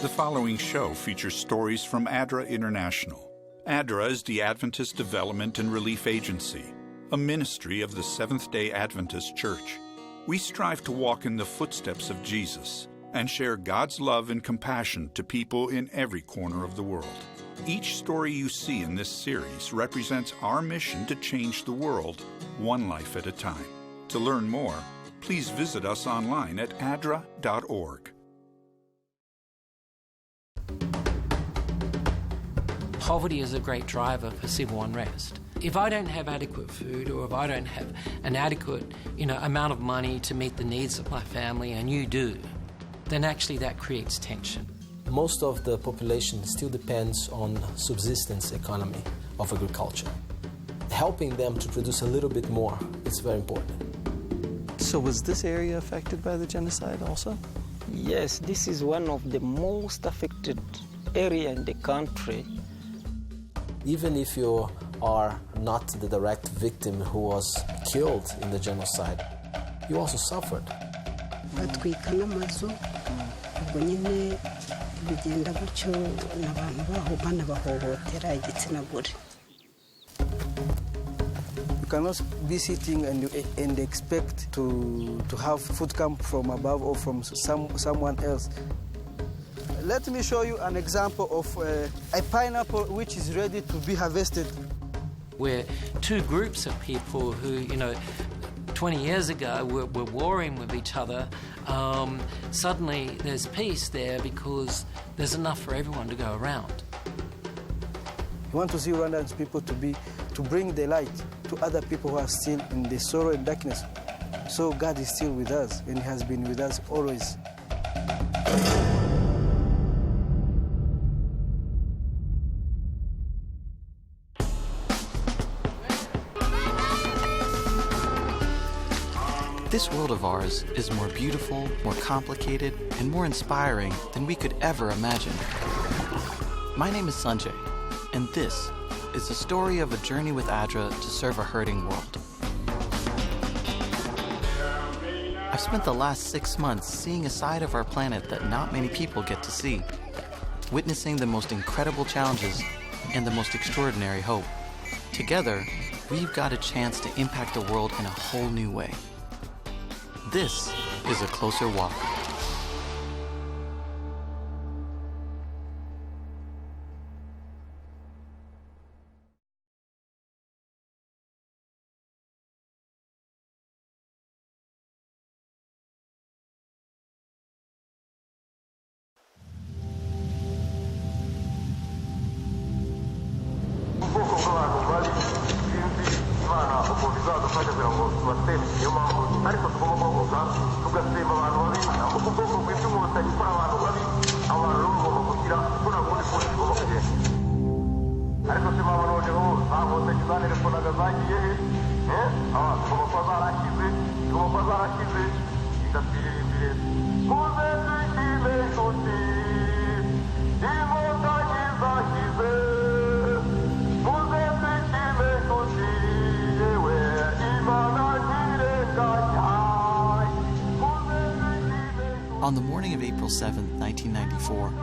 The following show features stories from Adra International. Adra is the Adventist Development and Relief Agency, a ministry of the Seventh-day Adventist Church. We strive to walk in the footsteps of Jesus and share God's love and compassion to people in every corner of the world. Each story you see in this series represents our mission to change the world, one life at a time. To learn more, please visit us online at adra.org. Poverty is a great driver for civil unrest. If I don't have adequate food, or if I don't have an adequate, amount of money to meet the needs of my family, and you do, then actually that creates tension. Most of the population still depends on subsistence economy of agriculture. Helping them to produce a little bit more is very important. So was this area affected by the genocide also? Yes, this is one of the most affected areas in the country. Even if you are not the direct victim who was killed in the genocide, you also suffered. You cannot be sitting and expect to have food come from above or from someone else. Let me show you an example of a pineapple which is ready to be harvested. We're two groups of people who, 20 years ago were warring with each other. Suddenly there's peace there because there's enough for everyone to go around. We want to see Rwandan people to bring the light to other people who are still in the sorrow and darkness. So God is still with us, and He has been with us always. This world of ours is more beautiful, more complicated, and more inspiring than we could ever imagine. My name is Sanjay, and this is the story of a journey with Adra to serve a hurting world. I've spent the last 6 months seeing a side of our planet that not many people get to see, witnessing the most incredible challenges and the most extraordinary hope. Together, we've got a chance to impact the world in a whole new way. This is A Closer Walk. On the morning of April 7, 1994,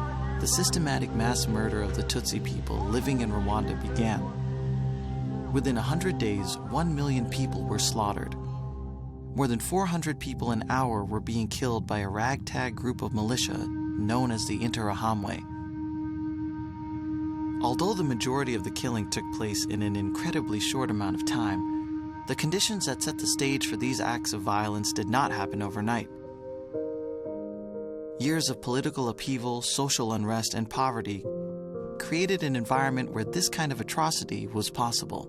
the systematic mass murder of the Tutsi people living in Rwanda began. Within 100 days, 1 million people were slaughtered. More than 400 people an hour were being killed by a ragtag group of militia known as the Interahamwe. Although the majority of the killing took place in an incredibly short amount of time, the conditions that set the stage for these acts of violence did not happen overnight. Years of political upheaval, social unrest, and poverty created an environment where this kind of atrocity was possible.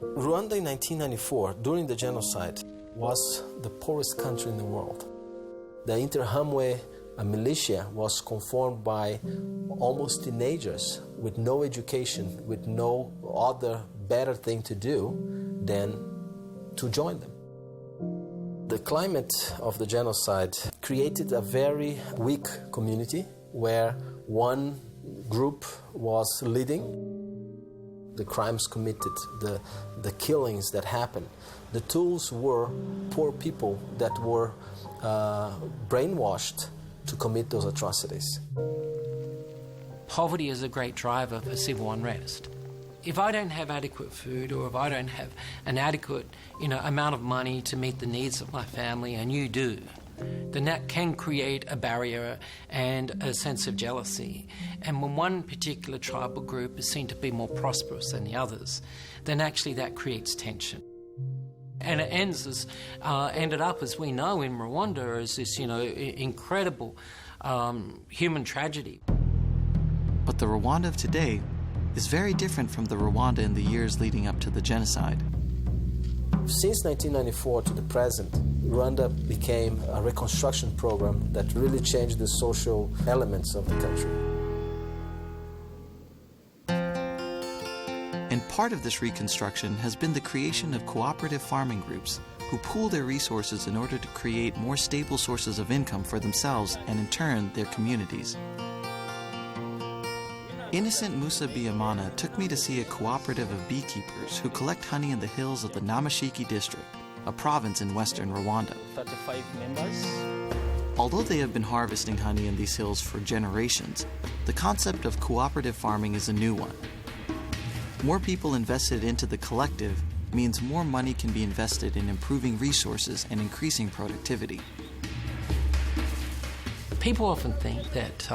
Rwanda in 1994, during the genocide, was the poorest country in the world. The Interahamwe militia was conformed by almost teenagers with no education, with no other better thing to do than to join them. The climate of the genocide created a very weak community where one group was leading. the crimes committed, the killings that happened. The tools were poor people that were brainwashed to commit those atrocities. Poverty is a great driver for civil unrest. If I don't have adequate food, or if I don't have an adequate, amount of money to meet the needs of my family, and you do, then that can create a barrier and a sense of jealousy. And when one particular tribal group is seen to be more prosperous than the others, then actually that creates tension. And it ended up, as we know, in Rwanda as this, incredible human tragedy. But the Rwanda of today is very different from the Rwanda in the years leading up to the genocide. Since 1994 to the present, Rwanda became a reconstruction program that really changed the social elements of the country. And part of this reconstruction has been the creation of cooperative farming groups who pool their resources in order to create more stable sources of income for themselves and, in turn, their communities. Innocent Musa Biamana took me to see a cooperative of beekeepers who collect honey in the hills of the Namashiki district, a province in western Rwanda. 35 members. Although they have been harvesting honey in these hills for generations, the concept of cooperative farming is a new one. More people invested into the collective means more money can be invested in improving resources and increasing productivity. People often think that,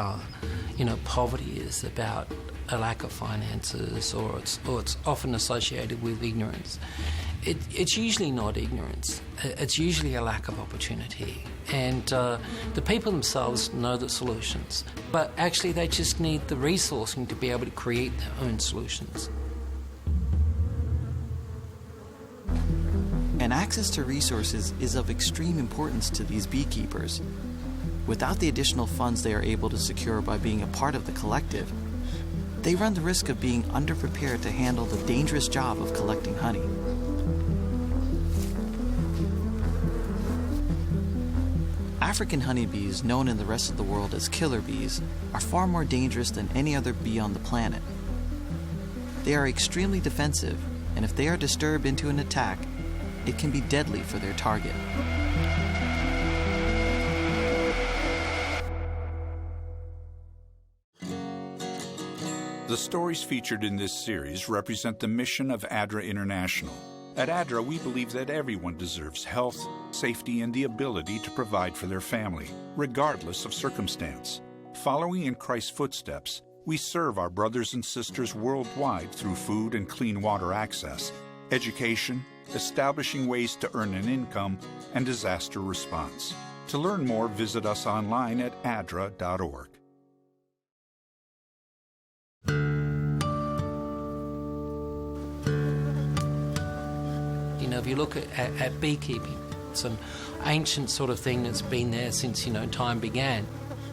poverty is about a lack of finances, or it's often associated with ignorance. It's usually not ignorance. It's usually a lack of opportunity. And the people themselves know the solutions, but actually they just need the resourcing to be able to create their own solutions. And access to resources is of extreme importance to these beekeepers. Without the additional funds they are able to secure by being a part of the collective, they run the risk of being underprepared to handle the dangerous job of collecting honey. African honeybees, known in the rest of the world as killer bees, are far more dangerous than any other bee on the planet. They are extremely defensive, and if they are disturbed into an attack, it can be deadly for their target. The stories featured in this series represent the mission of Adra International. At Adra, we believe that everyone deserves health, safety, and the ability to provide for their family, regardless of circumstance. Following in Christ's footsteps, we serve our brothers and sisters worldwide through food and clean water access, education, establishing ways to earn an income, and disaster response. To learn more, visit us online at adra.org. If you look at beekeeping, it's an ancient sort of thing that's been there since, time began.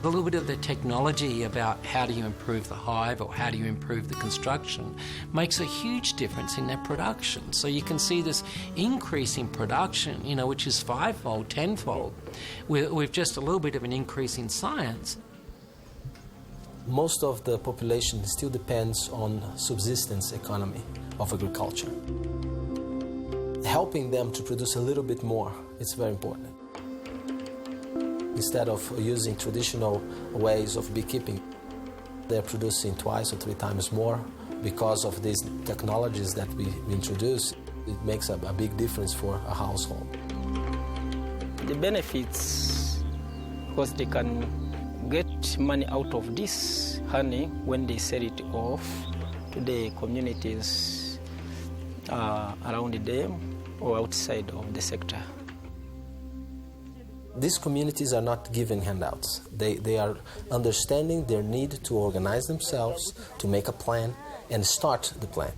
A little bit of the technology about how do you improve the hive or how do you improve the construction makes a huge difference in their production. So you can see this increase in production, which is 5-fold, 10-fold, with just a little bit of an increase in science. Most of the population still depends on subsistence economy of agriculture. Helping them to produce a little bit more, it's very important. Instead of using traditional ways of beekeeping, they're producing 2 or 3 times more because of these technologies that we introduce. It makes a big difference for a household. The benefits, because they can get money out of this honey when they sell it off to the communities around them or outside of the sector. These communities are not given handouts. They are understanding their need to organize themselves, to make a plan, and start the plan.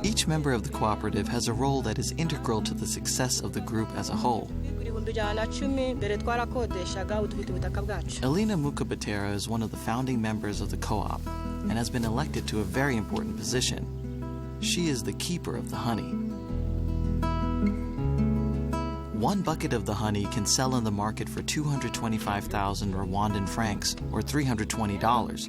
Each member of the cooperative has a role that is integral to the success of the group as a whole. Elena Mukabatera is one of the founding members of the co-op and has been elected to a very important position. She is the keeper of the honey. 1 bucket of the honey can sell in the market for 225,000 Rwandan francs, or $320.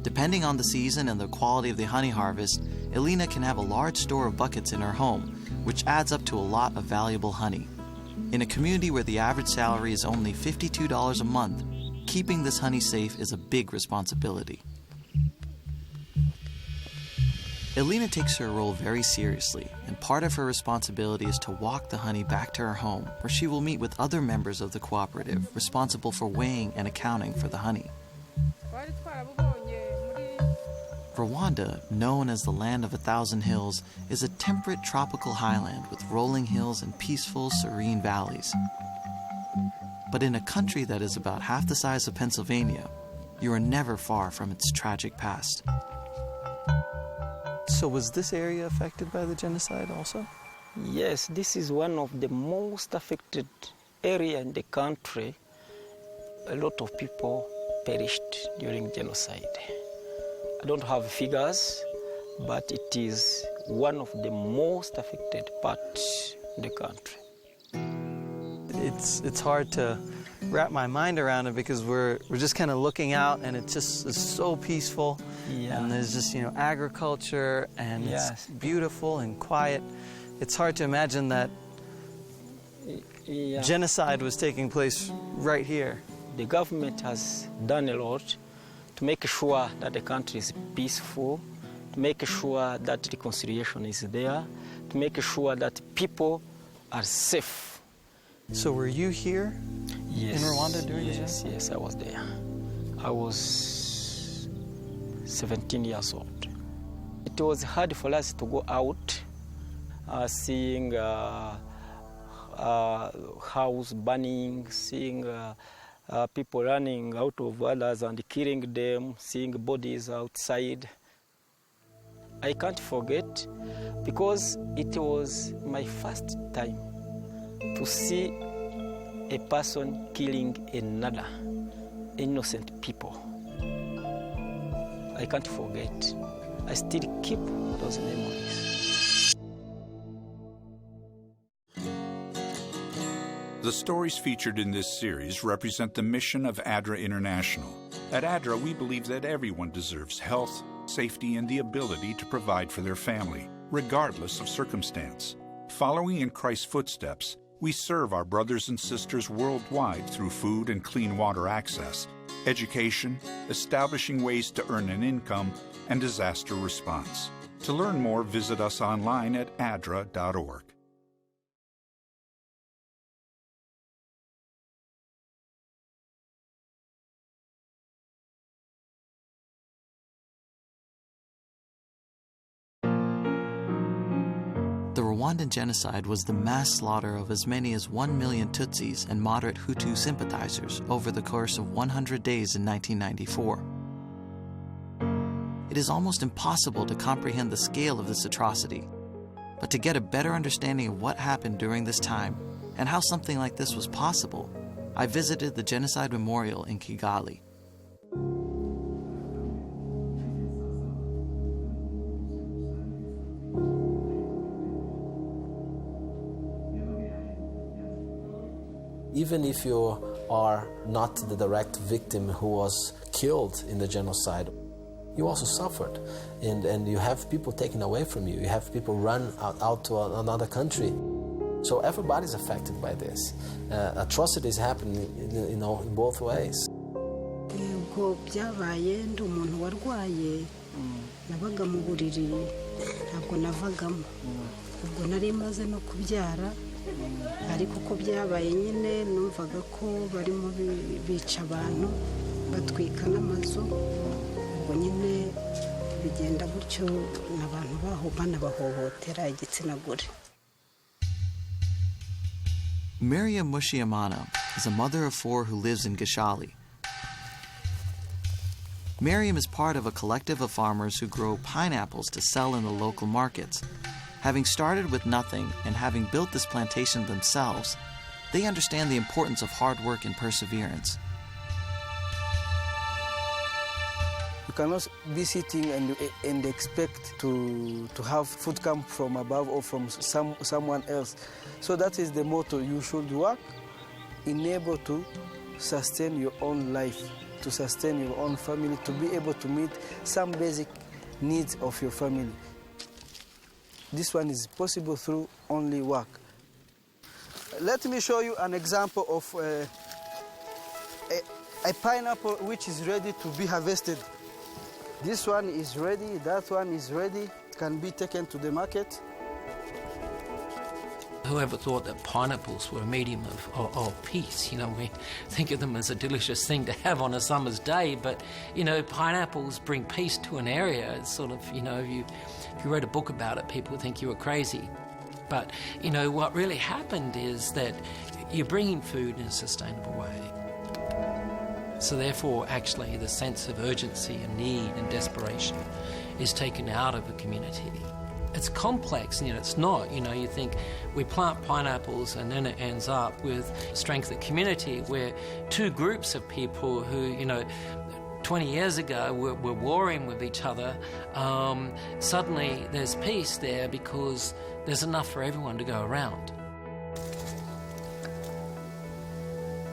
Depending on the season and the quality of the honey harvest, Elena can have a large store of buckets in her home, which adds up to a lot of valuable honey. In a community where the average salary is only $52 a month, keeping this honey safe is a big responsibility. Elena takes her role very seriously, and part of her responsibility is to walk the honey back to her home, where she will meet with other members of the cooperative responsible for weighing and accounting for the honey. Rwanda, known as the land of 1,000 hills, is a temperate tropical highland with rolling hills and peaceful, serene valleys. But in a country that is about half the size of Pennsylvania, you are never far from its tragic past. So was this area affected by the genocide also? Yes, this is one of the most affected areas in the country. A lot of people perished during genocide. I don't have figures, but it is one of the most affected parts in the country. It's hard to wrap my mind around it because we're just kind of looking out and it just is so peaceful. Yeah. And there's just, agriculture and Yes. it's beautiful and quiet. It's hard to imagine that genocide was taking place right here. The government has done a lot to make sure that the country is peaceful, to make sure that reconciliation is there, to make sure that people are safe. So were you here Yes. in Rwanda during the genocide? Yes, I was there. I was 17 years old. It was hard for us to go out, seeing house burning, seeing people running out of others and killing them, seeing bodies outside. I can't forget because it was my first time to see a person killing another, innocent people. I can't forget. I still keep those memories. The stories featured in this series represent the mission of Adra International. At Adra, we believe that everyone deserves health, safety, and the ability to provide for their family, regardless of circumstance. Following in Christ's footsteps, we serve our brothers and sisters worldwide through food and clean water access, education, establishing ways to earn an income, and disaster response. To learn more, visit us online at adra.org. The Rwandan Genocide was the mass slaughter of as many as 1 million Tutsis and moderate Hutu sympathizers over the course of 100 days in 1994. It is almost impossible to comprehend the scale of this atrocity. But to get a better understanding of what happened during this time and how something like this was possible, I visited the Genocide Memorial in Kigali. Even if you are not the direct victim who was killed in the genocide, you also suffered. And you have people taken away from you. You have people run out to another country. So everybody's affected by this. Atrocities happen, in both ways. Ubwo byabaye ndi umuntu warwaye nabaga mu buriri ntabwo navagamo ubwo nari maze no kubyara ariko uko byabaye nyine numvaga ko barimo bica abantu batwika n'amazu ubwo nyine bigenda gutyo n'abantu baho banabahohotera igitsina gore. Miriam Mushiamana is a mother of 4 who lives in Gishali. Miriam is part of a collective of farmers who grow pineapples to sell in the local markets. Having started with nothing and having built this plantation themselves, they understand the importance of hard work and perseverance. You cannot be sitting and expect to have food come from above or from someone else. So that is the motto. You should work, enable to sustain your own life. to sustain your own family, to be able to meet some basic needs of your family. This one is possible through only work. Let me show you an example of a pineapple which is ready to be harvested. This one is ready, that one is ready, can be taken to the market. Whoever thought that pineapples were a medium of peace? You know, we think of them as a delicious thing to have on a summer's day, but, you know, pineapples bring peace to an area. It's sort of, you know, if you wrote a book about it, people would think you were crazy. But, you know, what really happened is that you're bringing food in a sustainable way. So therefore, actually, the sense of urgency and need and desperation is taken out of a community. It's complex, and yet it's not. You know, you think we plant pineapples and then it ends up with strength of community, where two groups of people who, you know, 20 years ago were warring with each other, suddenly there's peace there because there's enough for everyone to go around.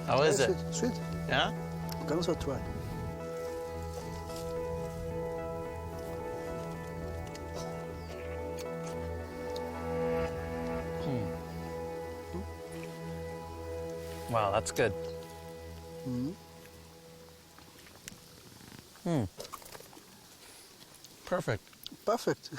How is it? Sweet. Yeah? You can also try. Wow, that's good. Perfect. Perfect.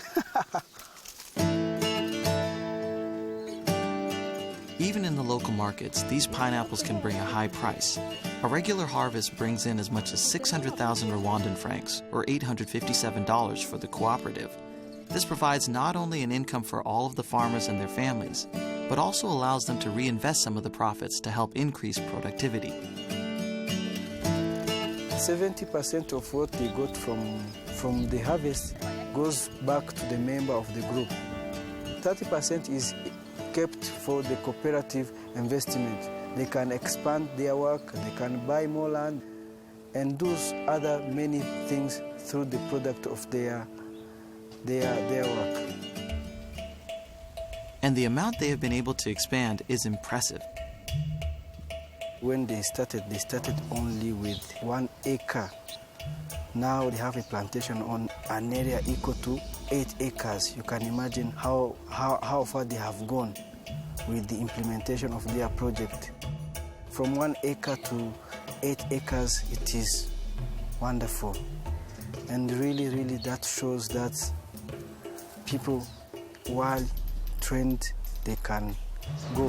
Even in the local markets, these pineapples can bring a high price. A regular harvest brings in as much as 600,000 Rwandan francs, or $857 for the cooperative. This provides not only an income for all of the farmers and their families, but also allows them to reinvest some of the profits to help increase productivity. 70% of what they got from the harvest goes back to the member of the group. 30% is kept for the cooperative investment. They can expand their work, they can buy more land, and do other many things through the product of their work. And the amount they have been able to expand is impressive. When they started only with 1 acre. Now they have a plantation on an area equal to 8 acres. You can imagine how far they have gone with the implementation of their project. From 1 acre to 8 acres, it is wonderful. And really, really that shows that people, while trained, they can go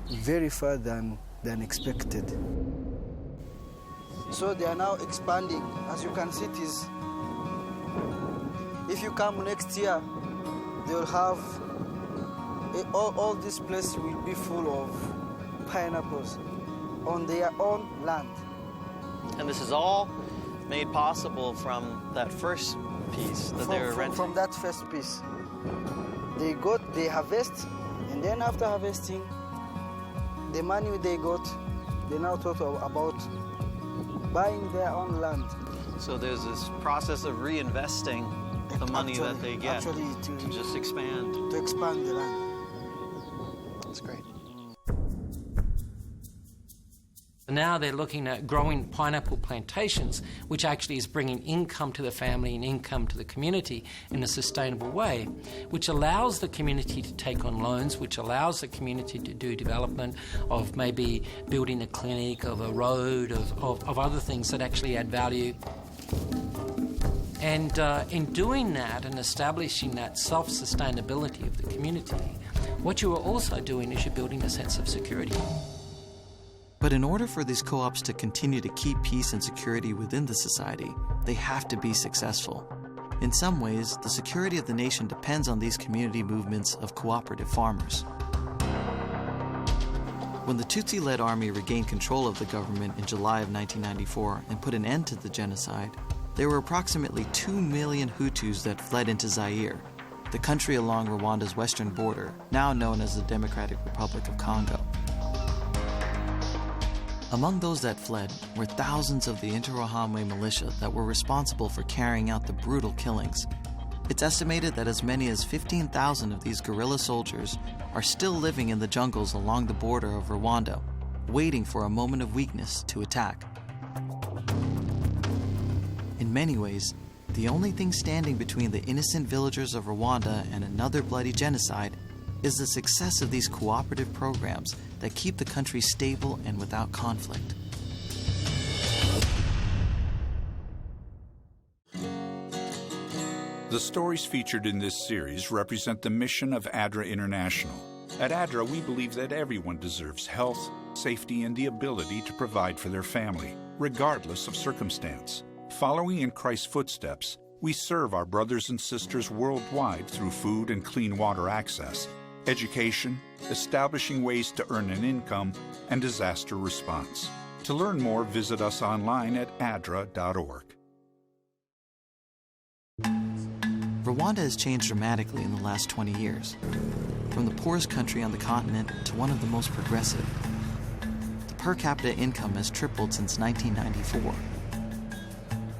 very far than expected. So they are now expanding. As you can see, it is. If you come next year, they'll have all this place will be full of pineapples on their own land. And this is all made possible from that first piece that they were renting. From that first piece. They harvest, and then after harvesting, the money they got, they now thought about buying their own land. So there's this process of reinvesting the money that they get to just expand. To expand the land. That's great. Now they're looking at growing pineapple plantations, which actually is bringing income to the family and income to the community in a sustainable way, which allows the community to take on loans, which allows the community to do development of maybe building a clinic, of a road, of other things that actually add value. And in doing that and establishing that self-sustainability of the community, what you are also doing is you're building a sense of security. But in order for these co-ops to continue to keep peace and security within the society, they have to be successful. In some ways, the security of the nation depends on these community movements of cooperative farmers. When the Tutsi-led army regained control of the government in July of 1994 and put an end to the genocide, there were approximately 2 million Hutus that fled into Zaire, the country along Rwanda's western border, now known as the Democratic Republic of Congo. Among those that fled were thousands of the Interahamwe militia that were responsible for carrying out the brutal killings. It's estimated that as many as 15,000 of these guerrilla soldiers are still living in the jungles along the border of Rwanda, waiting for a moment of weakness to attack. many ways, the only thing standing between the innocent villagers of Rwanda and another bloody genocide is the success of these cooperative programs that keep the country stable and without conflict. The stories featured in this series represent the mission of Adra International. At Adra, we believe that everyone deserves health, safety, and the ability to provide for their family, regardless of circumstance. Following in Christ's footsteps, we serve our brothers and sisters worldwide through food and clean water access, education, establishing ways to earn an income, and disaster response. To learn more, visit us online at adra.org. Rwanda has changed dramatically in the last 20 years, from the poorest country on the continent to one of the most progressive. The per capita income has tripled since 1994.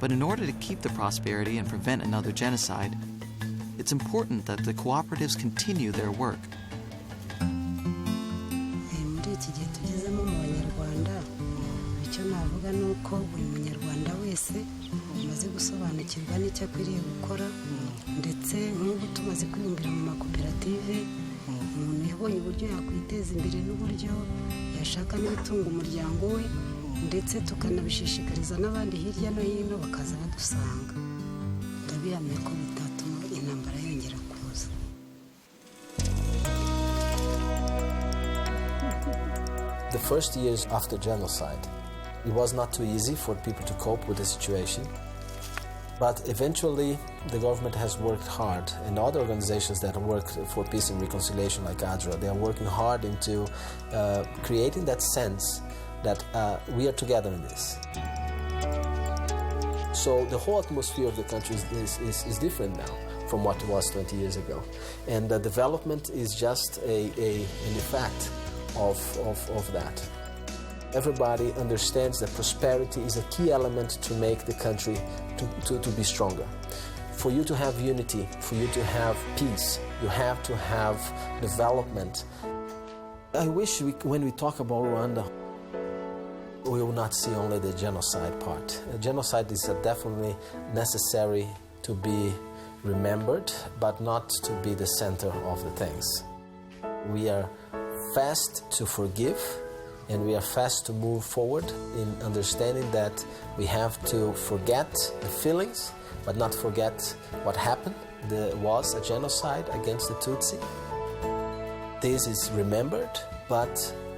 But in order to keep the prosperity and prevent another genocide, it's important that the cooperatives continue their work. Muri iki gihe tugezemo mu Banyarwanda, icyo navuga ni uko buri Munyarwanda wese amaze gusobanukirwa n'icyo akwiriye gukora, ndetse nk'ubu tumaze kwibumbira mu makoperative, umuntu yabonye uburyo yakwiteza imbere n'uburyo yashaka n'ibitunga umuryango we, ndetse tukanabishishikariza n'abandi hirya no hino bakaza badusanga. Ndabihamya ko bitatuma intambara yongera kuza. The first years after genocide, it was not too easy for people to cope with the situation. But eventually, the government has worked hard, and other organizations that work for peace and reconciliation like Adra, they are working hard into creating that sense that we are together in this. So the whole atmosphere of the country is different now from what it was 20 years ago. And the development is just an effect of that. Everybody understands that prosperity is a key element to make the country to be stronger. For you to have unity, for you to have peace, you have to have development. I wish when we talk about Rwanda, we will not see only the genocide part. Genocide is definitely necessary to be remembered, but not to be the center of the things. We are fast to forgive, and we are fast to move forward in understanding that we have to forget the feelings, but not forget what happened. There was a genocide against the Tutsi. This is remembered, but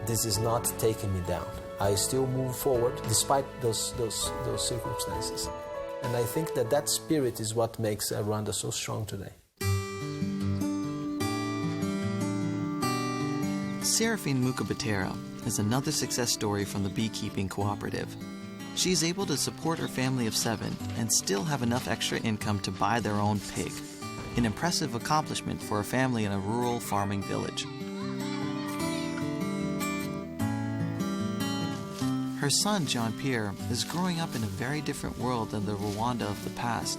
this is not taking me down. I still move forward despite those circumstances. And I think that spirit is what makes Rwanda so strong today. Seraphine Mukabatera is another success story from the beekeeping cooperative. She's able to support her family of 7 and still have enough extra income to buy their own pig, an impressive accomplishment for a family in a rural farming village. Her son, Jean-Pierre, is growing up in a very different world than the Rwanda of the past.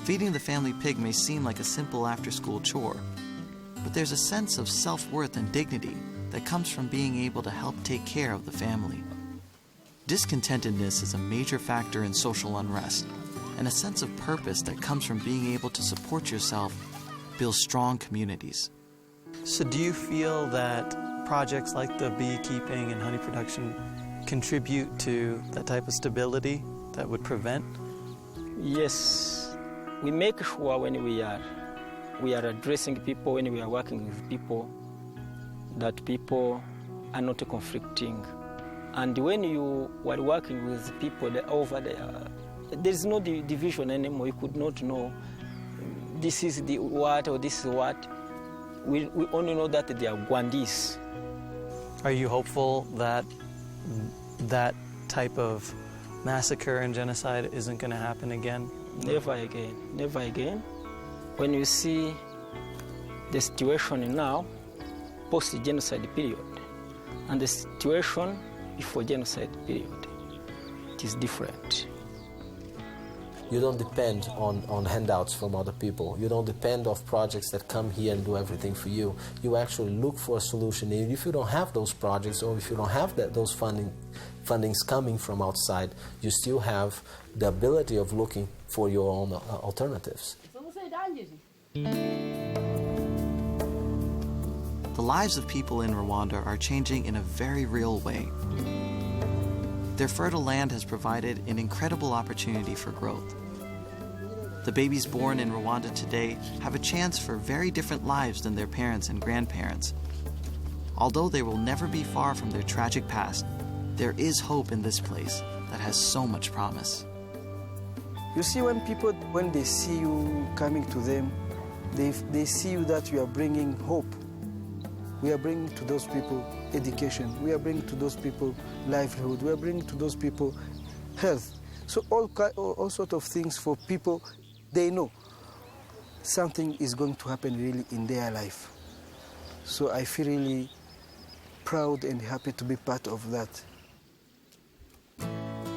Feeding the family pig may seem like a simple after-school chore, but there's a sense of self-worth and dignity that comes from being able to help take care of the family. Discontentedness is a major factor in social unrest, and a sense of purpose that comes from being able to support yourself builds strong communities. So do you feel that projects like the beekeeping and honey production contribute to that type of stability that would prevent? Yes, we make sure when we are addressing people, when we are working with people, that people are not conflicting. And when you are working with people over there, there is no division anymore. You could not know this is the what or this is what. We only know that they are Rwandese. Are you hopeful that that type of massacre and genocide isn't going to happen again? Never again, never again. When you see the situation now, post-genocide period, and the situation before genocide period, it is different. You don't depend on handouts from other people. You don't depend on projects that come here and do everything for you. You actually look for a solution. And if you don't have those projects, or if you don't have those fundings coming from outside, you still have the ability of looking for your own alternatives. The lives of people in Rwanda are changing in a very real way. Their fertile land has provided an incredible opportunity for growth. The babies born in Rwanda today have a chance for very different lives than their parents and grandparents. Although they will never be far from their tragic past, there is hope in this place that has so much promise. You see, when people, when they see you coming to them, they see you that you are bringing hope. We are bringing to those people education. We are bringing to those people livelihood. We are bringing to those people health. So all sort of things for people, they know something is going to happen really in their life. So I feel really proud and happy to be part of that.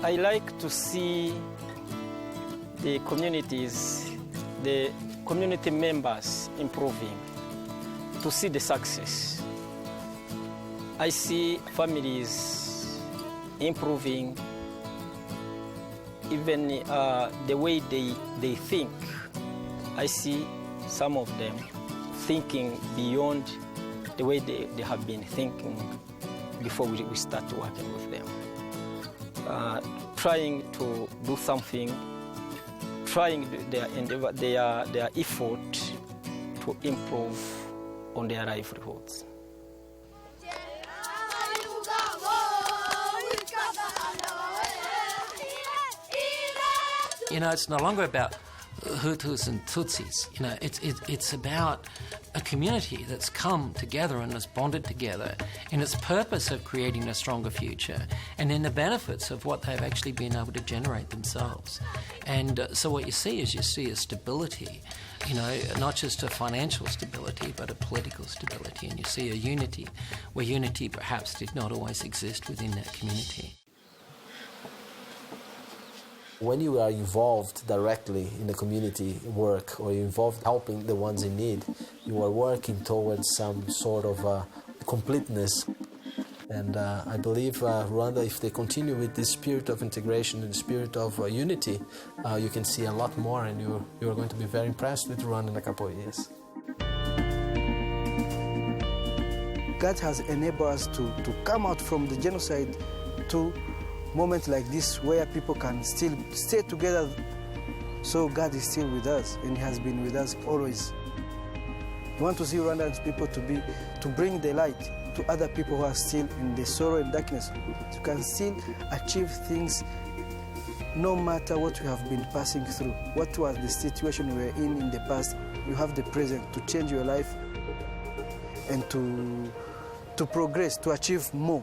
I like to see the communities, the community members improving, to see the success. I see families improving, even the way they think. I see some of them thinking beyond the way they have been thinking before we start working with them. Trying to do something, trying their endeavor, their effort to improve on their livelihoods. You know, it's no longer about Hutus and Tutsis. You know, it's about a community that's come together and has bonded together in its purpose of creating a stronger future and in the benefits of what they've actually been able to generate themselves. And so what you see is a stability, you know, not just a financial stability, but a political stability. And you see a unity where unity perhaps did not always exist within that community. When you are involved directly in the community work, or you're involved helping the ones in need, you are working towards some sort of completeness. And I believe Rwanda, if they continue with this spirit of integration and spirit of unity, you can see a lot more, and you are going to be very impressed with Rwanda in a couple of years. God has enabled us to come out from the genocide to moments like this where people can still stay together. So God is still with us, and He has been with us always. We want to see Rwandan people to bring the light to other people who are still in the sorrow and darkness. You can still achieve things no matter what you have been passing through. What was the situation we were in the past, you have the present to change your life and to progress, to achieve more.